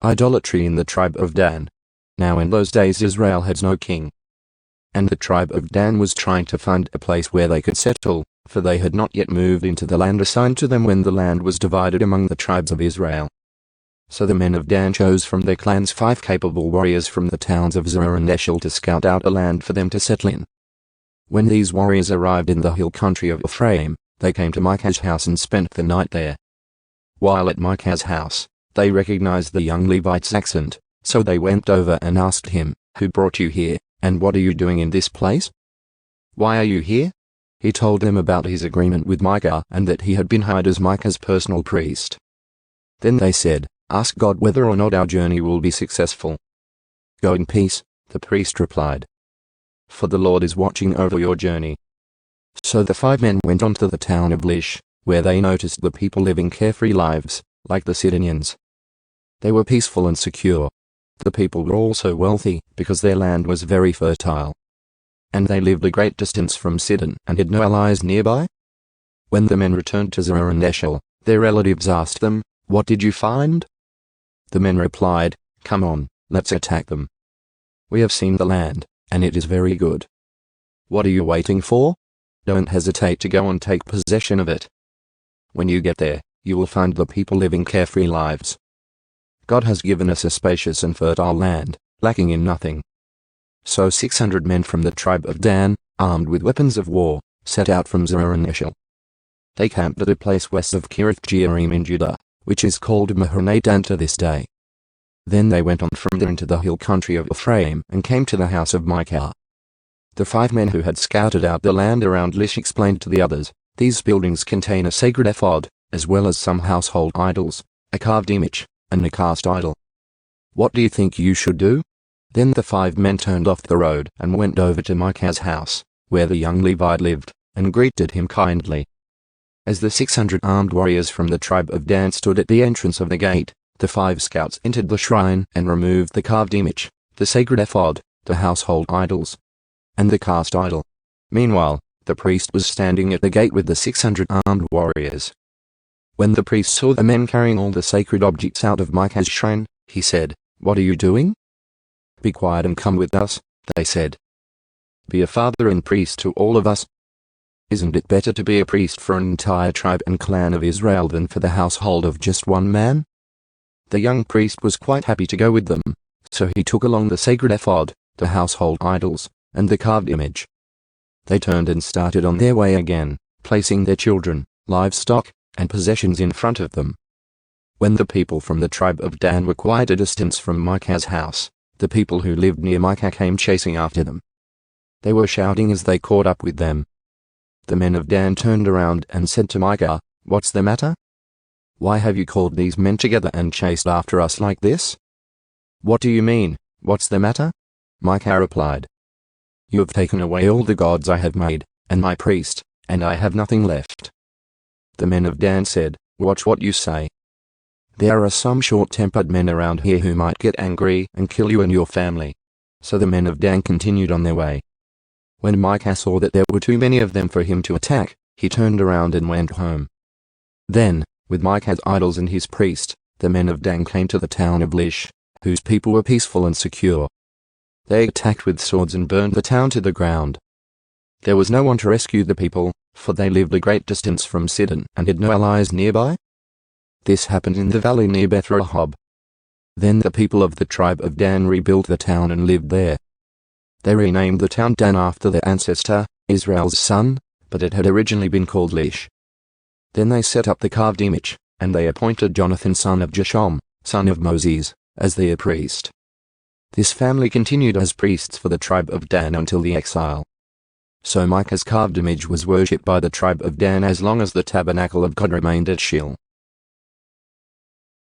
Idolatry in the tribe of Dan. Now in those days Israel had no king. And the tribe of Dan was trying to find a place where they could settle, for they had not yet moved into the land assigned to them when the land was divided among the tribes of Israel. So the men of Dan chose from their clans 5 capable warriors from the towns of Zorah and Eshel to scout out a land for them to settle in. When these warriors arrived in the hill country of Ephraim, they came to Micah's house and spent the night there. While at Micah's house, they recognized the young Levite's accent, so they went over and asked him, "Who brought you here, and what are you doing in this place? Why are you here?" He told them about his agreement with Micah and that he had been hired as Micah's personal priest. Then they said, "Ask God whether or not our journey will be successful." "Go in peace," the priest replied, "for the Lord is watching over your journey." So the 5 men went on to the town of Lish, where they noticed the people living carefree lives, like the Sidonians. They were peaceful and secure. The people were also wealthy, because their land was very fertile. And they lived a great distance from Sidon and had no allies nearby. When the men returned to Zorah and Eshel, their relatives asked them, "What did you find?" The men replied, "Come on, let's attack them. We have seen the land, and it is very good. What are you waiting for? Don't hesitate to go and take possession of it. When you get there, you will find the people living carefree lives. God has given us a spacious and fertile land, lacking in nothing." So 600 men from the tribe of Dan, armed with weapons of war, set out from Zorah and Eshel. They camped at a place west of Kiriath-Jearim in Judah, which is called Mahaneh-Dan to this day. Then they went on from there into the hill country of Ephraim and came to the house of Micah. The 5 men who had scouted out the land around Lish explained to the others, "These buildings contain a sacred ephod, as well as some household idols, a carved image, and a cast idol. What do you think you should do?" Then the 5 men turned off the road and went over to Micah's house, where the young Levite lived, and greeted him kindly. As the 600 armed warriors from the tribe of Dan stood at the entrance of the gate, the 5 scouts entered the shrine and removed the carved image, the sacred ephod, the household idols, and the cast idol. Meanwhile, the priest was standing at the gate with the 600 armed warriors. When the priest saw the men carrying all the sacred objects out of Micah's shrine, he said, "What are you doing?" "Be quiet and come with us," they said. "Be a father and priest to all of us. Isn't it better to be a priest for an entire tribe and clan of Israel than for the household of just one man?" The young priest was quite happy to go with them, so he took along the sacred ephod, the household idols, and the carved image. They turned and started on their way again, placing their children, livestock, and possessions in front of them. When the people from the tribe of Dan were quite a distance from Micah's house, the people who lived near Micah came chasing after them. They were shouting as they caught up with them. The men of Dan turned around and said to Micah, "What's the matter? Why have you called these men together and chased after us like this?" "What do you mean, what's the matter?" Micah replied. "You have taken away all the gods I have made, and my priest, and I have nothing left." The men of Dan said, "Watch what you say. There are some short-tempered men around here who might get angry and kill you and your family." So the men of Dan continued on their way. When Micah saw that there were too many of them for him to attack, he turned around and went home. Then, with Micah's idols and his priest, the men of Dan came to the town of Lish, whose people were peaceful and secure. They attacked with swords and burned the town to the ground. There was no one to rescue the people, for they lived a great distance from Sidon and had no allies nearby. This happened in the valley near Beth-rehob. Then the people of the tribe of Dan rebuilt the town and lived there. They renamed the town Dan after their ancestor, Israel's son, but it had originally been called Lish. Then they set up the carved image, and they appointed Jonathan son of Gershom, son of Moses, as their priest. This family continued as priests for the tribe of Dan until the exile. So Micah's carved image was worshipped by the tribe of Dan as long as the tabernacle of God remained at Shil.